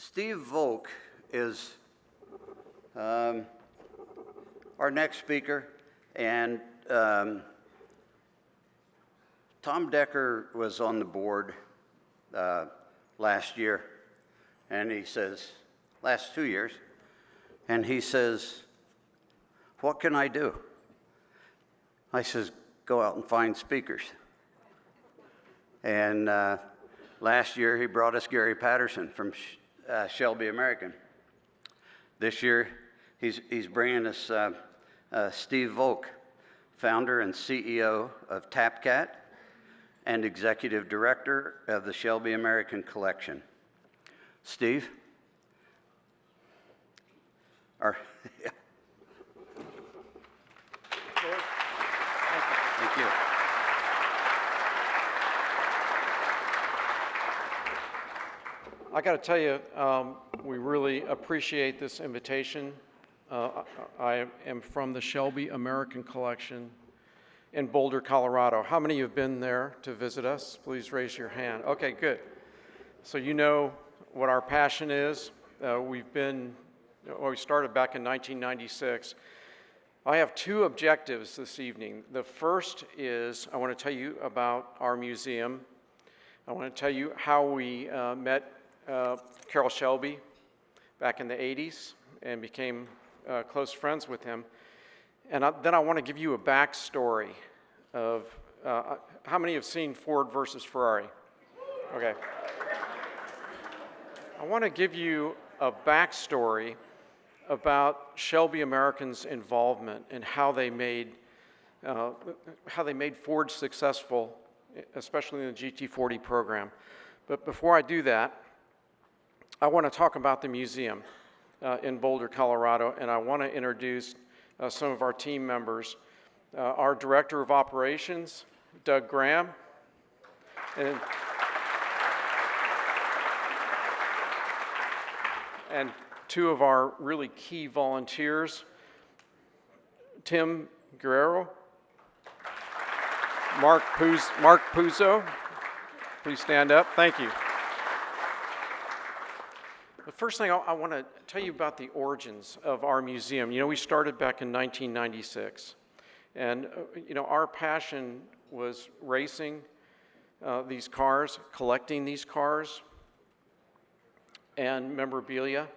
Steve Volk is our next speaker, and Tom Decker was on the board last year, and he says, last 2 years, and he says, what can I do? I says, go out and find speakers. And last year he brought us Gary Patterson from Shelby American. This year he's bringing us Steve Volk, founder and CEO of TapKat and executive director of the Shelby American Collection. Steve? Yeah. Thank you. I got to tell you, we really appreciate this invitation. I am from the Shelby American Collection in Boulder, Colorado. How many of you have been there to visit us? Please raise your hand. Okay, good. So you know what our passion is. We started back in 1996. I have two objectives this evening. The first is I want to tell you about our museum. I want to tell you how we met Carroll Shelby back in the 80s and became close friends with him. And then I want to give you a backstory of how many have seen Ford versus Ferrari? Okay. I want to give you a backstory about Shelby American's involvement and how they made Ford successful, especially in the GT40 program. But before I do that, I want to talk about the museum in Boulder, Colorado, and I want to introduce some of our team members. Our Director of Operations, Doug Graham, and two of our really key volunteers, Tim Guerrero, Mark Puzo. Please stand up. Thank you. The first thing I want to tell you about the origins of our museum. You know, we started back in 1996. And, our passion was racing these cars, collecting these cars, and memorabilia,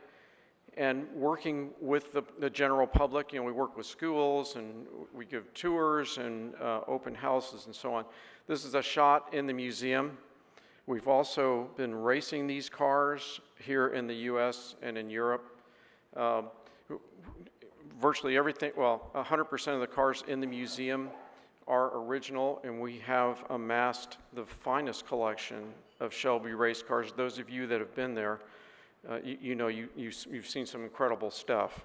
and working with the general public. We work with schools, and we give tours and open houses and so on. This is a shot in the museum. We've also been racing these cars here in the U.S. and in Europe. Virtually everything, 100% of the cars in the museum are original, and we have amassed the finest collection of Shelby race cars. Those of you that have been there, you've seen some incredible stuff.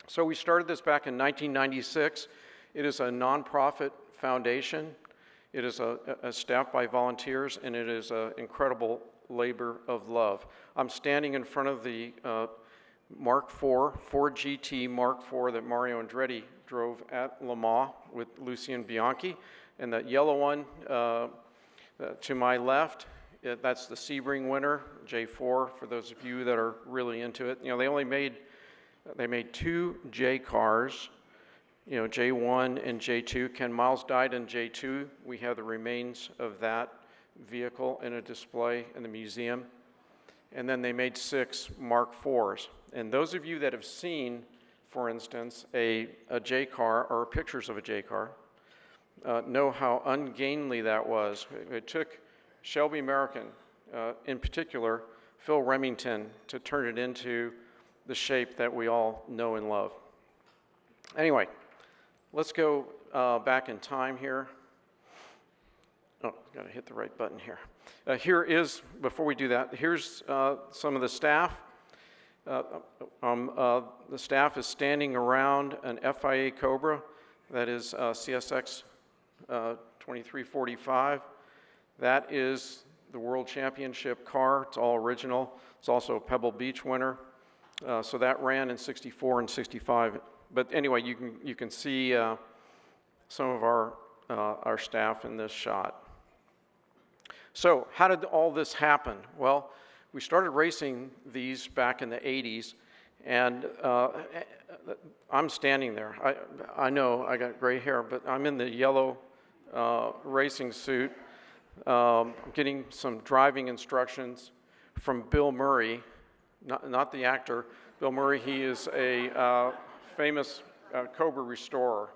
So we started this back in 1996. It is a nonprofit foundation. It is staffed by volunteers, and it is an incredible labor of love. I'm standing in front of the Mark IV, Ford GT Mark IV that Mario Andretti drove at Le Mans with Lucien Bianchi. And that yellow one to my left, that's the Sebring winner, J4, for those of you that are really into it. They made two J cars, J1 and J2. Ken Miles died in J2. We have the remains of that vehicle in a display in the museum. And then they made 6 Mark IVs. And those of you that have seen, for instance, a J car or pictures of a J car, know how ungainly that was. It took Shelby American, in particular, Phil Remington, to turn it into the shape that we all know and love. Anyway, let's go back in time here. Oh, got to hit the right button here. Before we do that, here's some of the staff. The staff is standing around an FIA Cobra, that is CSX 2345. That is the World Championship car. It's all original. It's also a Pebble Beach winner. So that ran in 64 and 65. But anyway, you can see some of our staff in this shot. So how did all this happen? Well, We started racing these back in the 80s, and I'm standing there. I know I got gray hair, but I'm in the yellow racing suit, getting some driving instructions from Bill Murray, not the actor. Bill Murray, he is a famous Cobra restorer.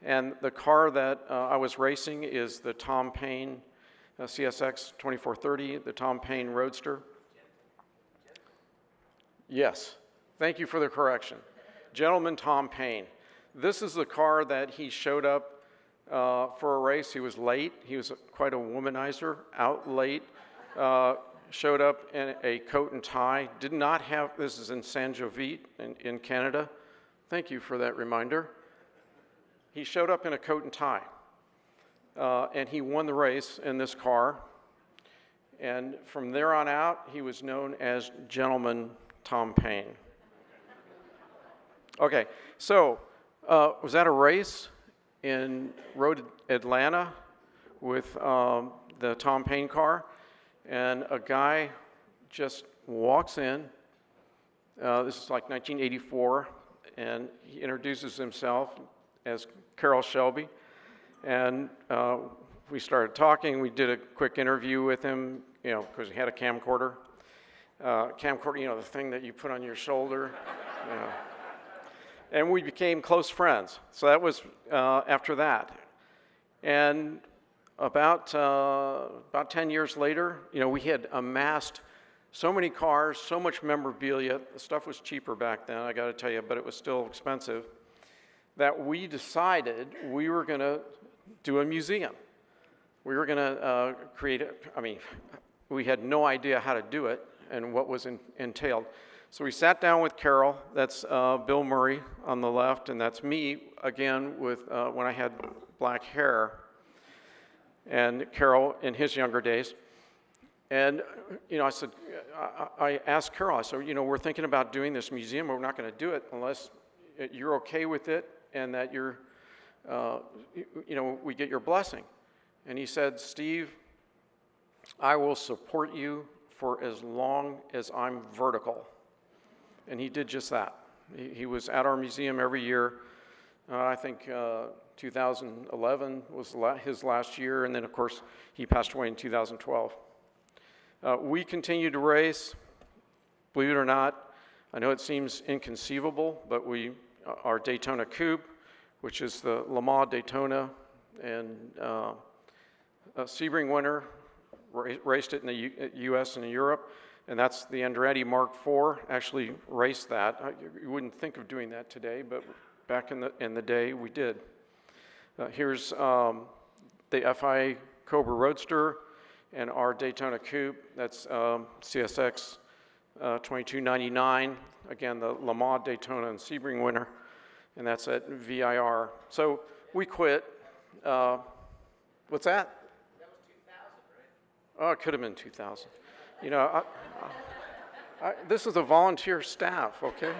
And the car that I was racing is the Tom Paine CSX 2430, the Tom Paine Roadster. Yes, thank you for the correction. Gentleman Tom Paine. This is the car that he showed up for a race. He was late. He was quite a womanizer, out late. Showed up in a coat and tie. Did not have, this is in San Jovite in Canada. Thank you for that reminder. He showed up in a coat and tie. And he won the race in this car. And from there on out, he was known as Gentleman Tom Paine. Okay, so was that a race in Road Atlanta with the Tom Paine car? And a guy just walks in. This is like 1984, and he introduces himself as Carroll Shelby. And we started talking. We did a quick interview with him, because he had a camcorder. Camcorder, the thing that you put on your shoulder. And we became close friends. So that was after that. And about 10 years later, we had amassed so many cars, so much memorabilia. The stuff was cheaper back then, I got to tell you, but it was still expensive, that we decided we were going to do a museum. We were going to create we had no idea how to do it and what was entailed. So we sat down with Carroll, that's Bill Murray on the left, and that's me, again, with when I had black hair, and Carroll in his younger days. And, I said, I asked Carroll, I said, we're thinking about doing this museum, but we're not going to do it unless you're okay with it and that you're, we get your blessing. And he said, Steve, I will support you for as long as I'm vertical. And he did just that. He was at our museum every year. I think 2011 was his last year, and then, of course, he passed away in 2012. We continue to race. Believe it or not, I know it seems inconceivable, but our Daytona Coupe, which is the Le Mans Daytona, and Sebring winner, raced it in the U.S. and in Europe, and that's the Andretti Mark IV, actually raced that. You wouldn't think of doing that today, but back in the day, we did. Here's the FI Cobra Roadster and our Daytona Coupe. That's CSX 2299. Again, the Le Mans Daytona and Sebring winner, and that's at VIR. So we quit. What's that? That was 2000, right? Oh, it could have been 2000. This is a volunteer staff, okay?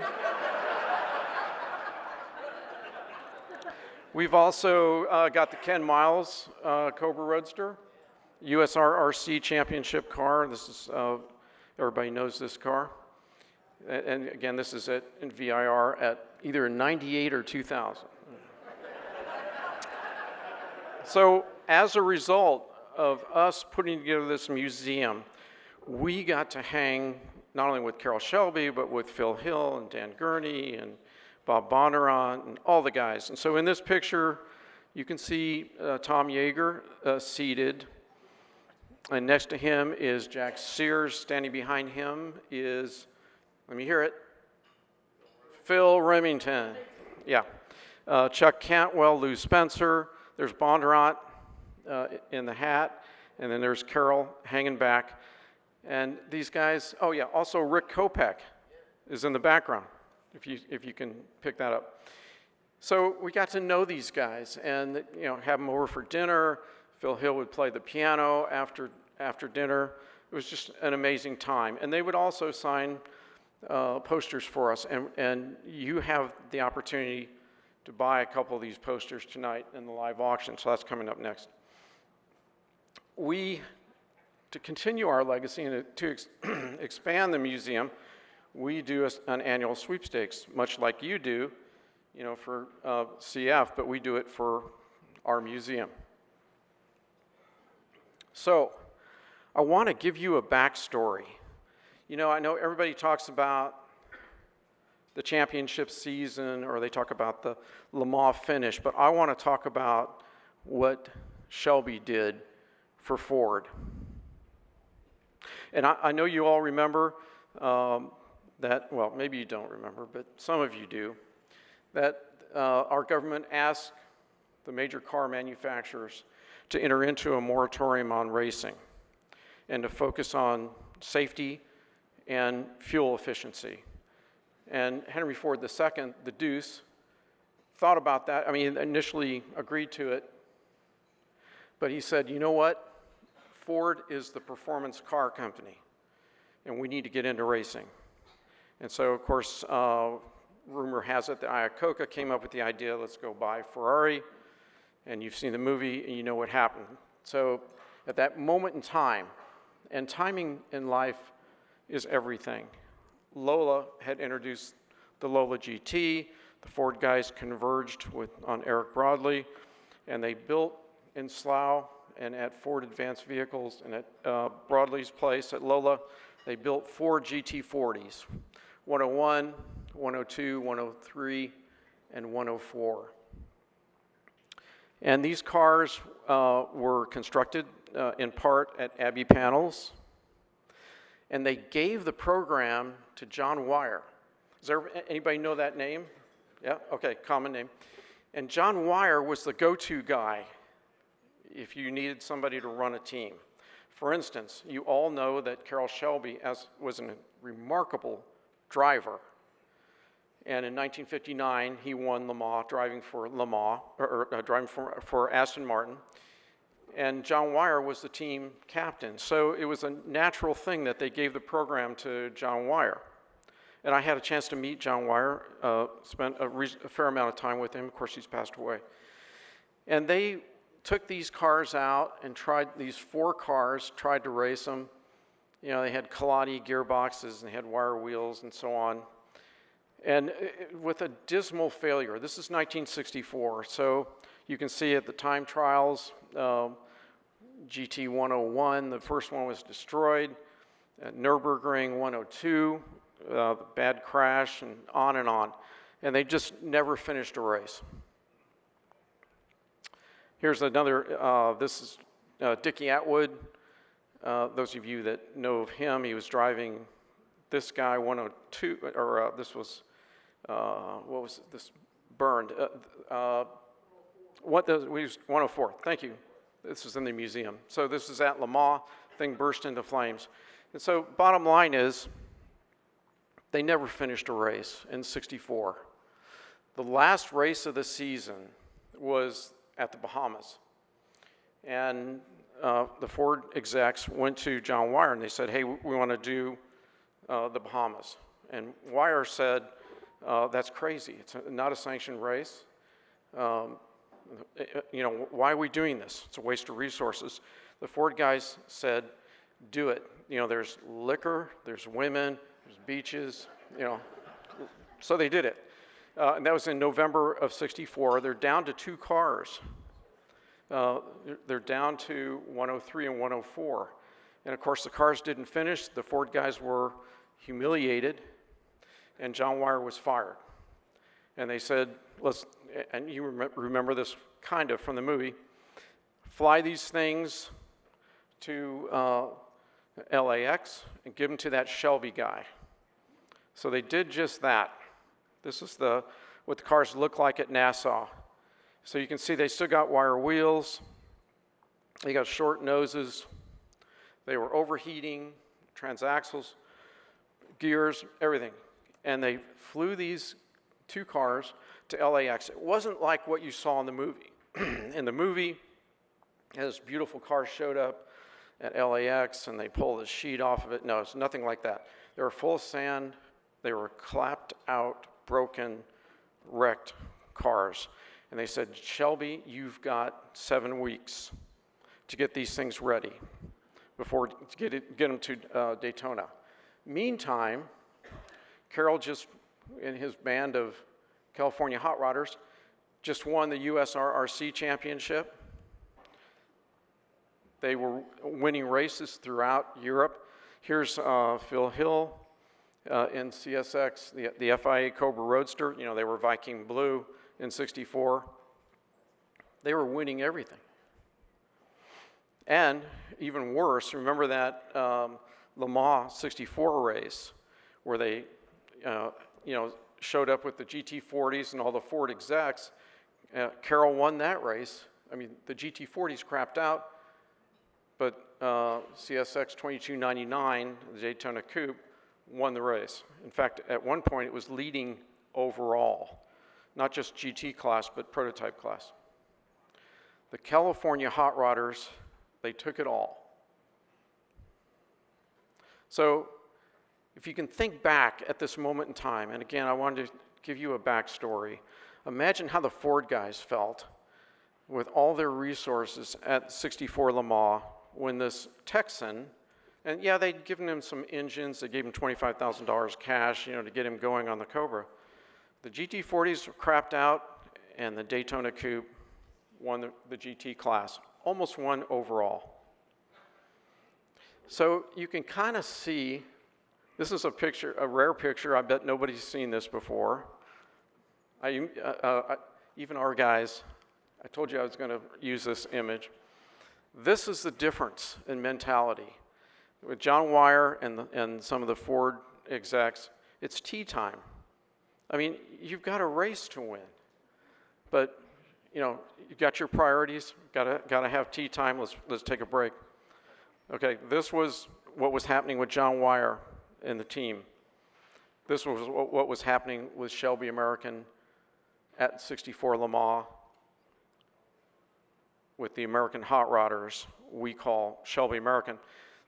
We've also got the Ken Miles Cobra Roadster, USRRC championship car. This is, everybody knows this car. And again, this is in VIR at either 98 or 2000. So as a result of us putting together this museum, we got to hang not only with Carroll Shelby, but with Phil Hill and Dan Gurney and Bob Bondurant and all the guys. And so in this picture, you can see Tom Yeager seated. And next to him is Jack Sears. Standing behind him is, let me hear it, Phil Remington. Yeah. Chuck Cantwell, Lou Spencer. There's Bondurant in the hat. And then there's Carroll hanging back. And these guys, oh yeah, also Rick Kopech is in the background, if you can pick that up. So we got to know these guys and have them over for dinner. Phil Hill would play the piano after dinner. It was just an amazing time. And they would also sign posters for us. And you have the opportunity to buy a couple of these posters tonight in the live auction. So that's coming up next. We to continue our legacy and to expand the museum, we do an annual sweepstakes, much like you do, for CF, but we do it for our museum. So, I want to give you a backstory. I know everybody talks about the championship season, or they talk about the Le Mans finish, but I want to talk about what Shelby did for Ford. And I know you all remember that, well, maybe you don't remember, but some of you do, that our government asked the major car manufacturers to enter into a moratorium on racing and to focus on safety and fuel efficiency. And Henry Ford II, the Deuce, thought about that. Initially agreed to it, but he said, you know what? Ford is the performance car company, and we need to get into racing. And so, of course, rumor has it that Iacocca came up with the idea, let's go buy Ferrari, and you've seen the movie, and you know what happened. So at that moment in time, and timing in life is everything, Lola had introduced the Lola GT, the Ford guys converged on Eric Broadley, and they built in Slough and at Ford Advanced Vehicles and at Broadley's place at Lola, they built 4 GT40s, 101, 102, 103, and 104. And these cars were constructed in part at Abbey Panels, and they gave the program to John Wire. Does anybody know that name? Yeah, okay, common name. And John Wire was the go-to guy if you needed somebody to run a team. For instance, you all know that Carroll Shelby was a remarkable driver. And in 1959, he won Le Mans, driving for Le Mans, driving for Aston Martin. And John Wire was the team captain. So it was a natural thing that they gave the program to John Wire. And I had a chance to meet John Wire, spent a fair amount of time with him. Of course, he's passed away. And they took these cars out and tried these 4 cars, tried to race them. They had Kaladi gearboxes and they had wire wheels and so on. And with a dismal failure. This is 1964, so you can see at the time trials, GT 101, the first one was destroyed. At Nürburgring 102, the bad crash, and on and on. And they just never finished a race. Here's another, this is Dickie Atwood. Those of you that know of him, he was driving this guy 102, or this was, what was this? Burned. We used 104, thank you. This is in the museum. So this is at Le Mans, thing burst into flames. And so bottom line is, they never finished a race in '64. The last race of the season was at the Bahamas. And the Ford execs went to John Wire and they said, hey, we want to do the Bahamas. And Wire said, that's crazy. It's not a sanctioned race. Why are we doing this? It's a waste of resources. The Ford guys said, do it. There's liquor, there's women, there's beaches, So they did it. And that was in November of '64. They're down to 2 cars. They're down to 103 and 104. And of course, the cars didn't finish. The Ford guys were humiliated, and John Wire was fired. And they said, and you remember this kind of from the movie, fly these things to LAX and give them to that Shelby guy. So they did just that. This is what the cars look like at Nassau. So you can see they still got wire wheels. They got short noses. They were overheating, transaxles, gears, everything. And they flew these 2 cars to LAX. It wasn't like what you saw in the movie. In the movie, this beautiful car showed up at LAX and they pulled the sheet off of it. No, it's nothing like that. They were full of sand. They were clapped out, broken, wrecked cars. And they said, Shelby, you've got 7 weeks to get these things ready. before get them to Daytona. Meantime, Carroll just, in his band of California hot rodders, just won the USRRC championship. They were winning races throughout Europe. Here's Phil Hill in CSX, the FIA Cobra Roadster. You know, they were Viking Blue in '64. They were winning everything. And even worse, remember that Le Mans '64 race where they, showed up with the GT40s and all the Ford execs. Carroll won that race. I mean, the GT40s crapped out, but CSX 2299, the Daytona Coupe, won the race. In fact, at one point it was leading overall, not just GT class, but prototype class. The California hot rodders, they took it all. So if you can think back at this moment in time, and again, I wanted to give you a backstory. Imagine how the Ford guys felt with all their resources at '64 Le Mans when this Texan, and yeah, they'd given him some engines, they gave him $25,000 cash, to get him going on the Cobra. The GT40s were crapped out, and the Daytona Coupe won the GT class, almost won overall. So you can kind of see, this is a picture, a rare picture. I bet nobody's seen this before. Even our guys, I told you I was going to use this image. This is the difference in mentality. With John Wyer and some of the Ford execs, it's tea time. I mean, you've got a race to win, but you've got your priorities. Got to have tea time. Let's take a break. Okay, this was what was happening with John Wyer and the team. This was what was happening with Shelby American at '64 Le Mans with the American hot rodders we call Shelby American.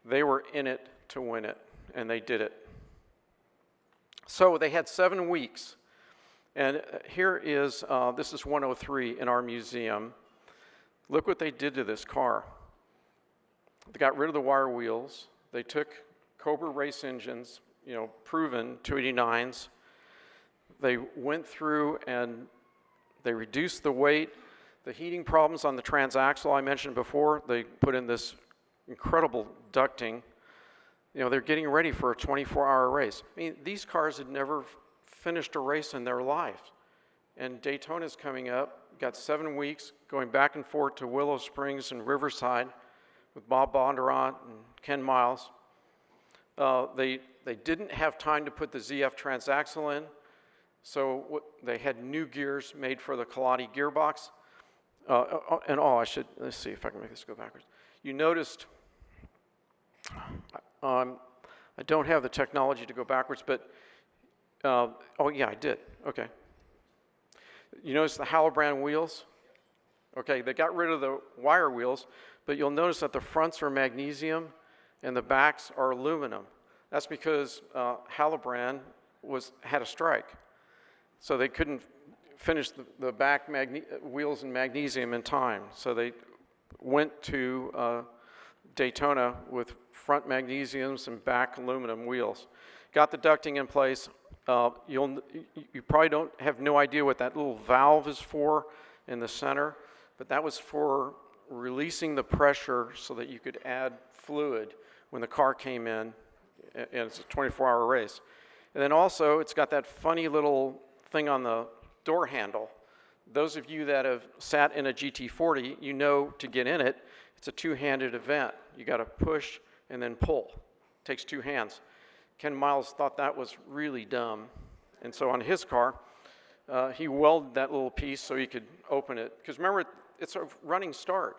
They were in it to win it, and they did it. So they had 7 weeks, and here is, this is 103 in our museum. Look what they did to this car. They got rid of the wire wheels. They took Cobra race engines, proven 289s. They went through and they reduced the weight. The heating problems on the transaxle I mentioned before, they put in this incredible ducting. They're getting ready for a 24-hour race. I mean, these cars had never finished a race in their life. And Daytona's coming up, got 7 weeks, going back and forth to Willow Springs and Riverside with Bob Bondurant and Ken Miles. They didn't have time to put the ZF transaxle in, so they had new gears made for the Kaladi gearbox. Let's see if I can make this go backwards. You noticed, I don't have the technology to go backwards, but, yeah, I did, okay. You notice the Hallobrand wheels? Okay, they got rid of the wire wheels, but you'll notice that the fronts are magnesium and the backs are aluminum. That's because Hallobrand had a strike, so they couldn't finish the back wheels in magnesium in time. So they went to Daytona with front magnesiums and back aluminum wheels. Got the ducting in place. You probably have no idea what that little valve is for in the center, but that was for releasing the pressure so that you could add fluid when the car came in, and it's a 24-hour race. And then also, it's got that funny little thing on the door handle. Those of you that have sat in a GT40, you know to get in it, it's a two-handed event. You got to push and then pull. It takes 2 hands. Ken Miles thought that was really dumb, and so on his car, he welded that little piece so he could open it. Because remember, it's a running start.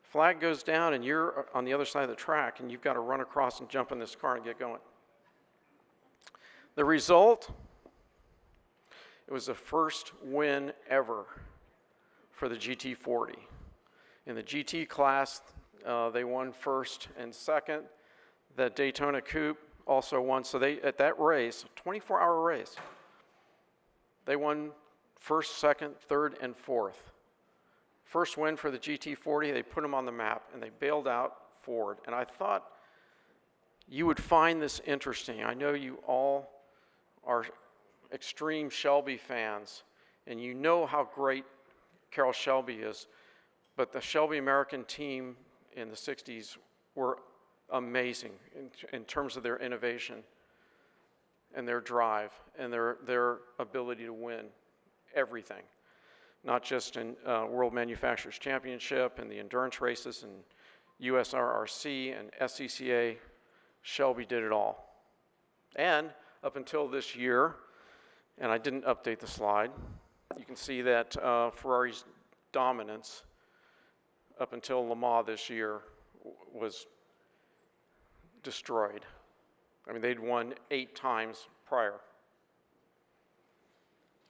Flag goes down and you're on the other side of the track and you've got to run across and jump in this car and get going. The result, it was the first win ever for the GT40. In the GT class, they won first and second. The Daytona Coupe also won. So they, at that race, 24-hour race, they won first, second, third, and fourth. First win for the GT40, they put them on the map, and they bailed out forward. And I thought you would find this interesting. I know you all are extreme Shelby fans, and you know how great Carroll Shelby is, but the Shelby American team in the 60s were amazing in terms of their innovation and their drive and their ability to win everything, not just in World Manufacturers Championship and the endurance races and USRRC and SCCA. Shelby did it all. And up until this year, and I didn't update the slide, you can see that Ferrari's dominance up until Le Mans this year was destroyed. I mean, they'd won 8 times prior.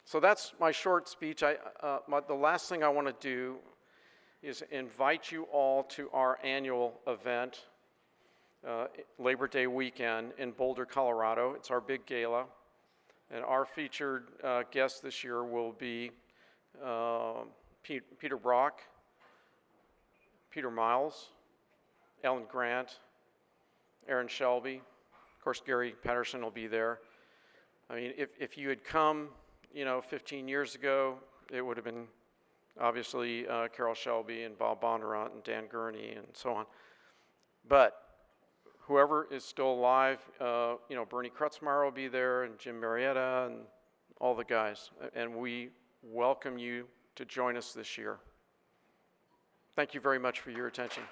So that's my short speech. The last thing I want to do is invite you all to our annual event, Labor Day weekend in Boulder, Colorado. It's our big gala. And our featured guest this year will be Peter Brock, Peter Miles, Ellen Grant, Aaron Shelby. Of course, Gary Patterson will be there. I mean, if you had come, 15 years ago, it would have been obviously Carroll Shelby and Bob Bondurant and Dan Gurney and so on. But whoever is still alive, Bernie Krutzmeyer will be there, and Jim Marietta, and all the guys. And we welcome you to join us this year. Thank you very much for your attention.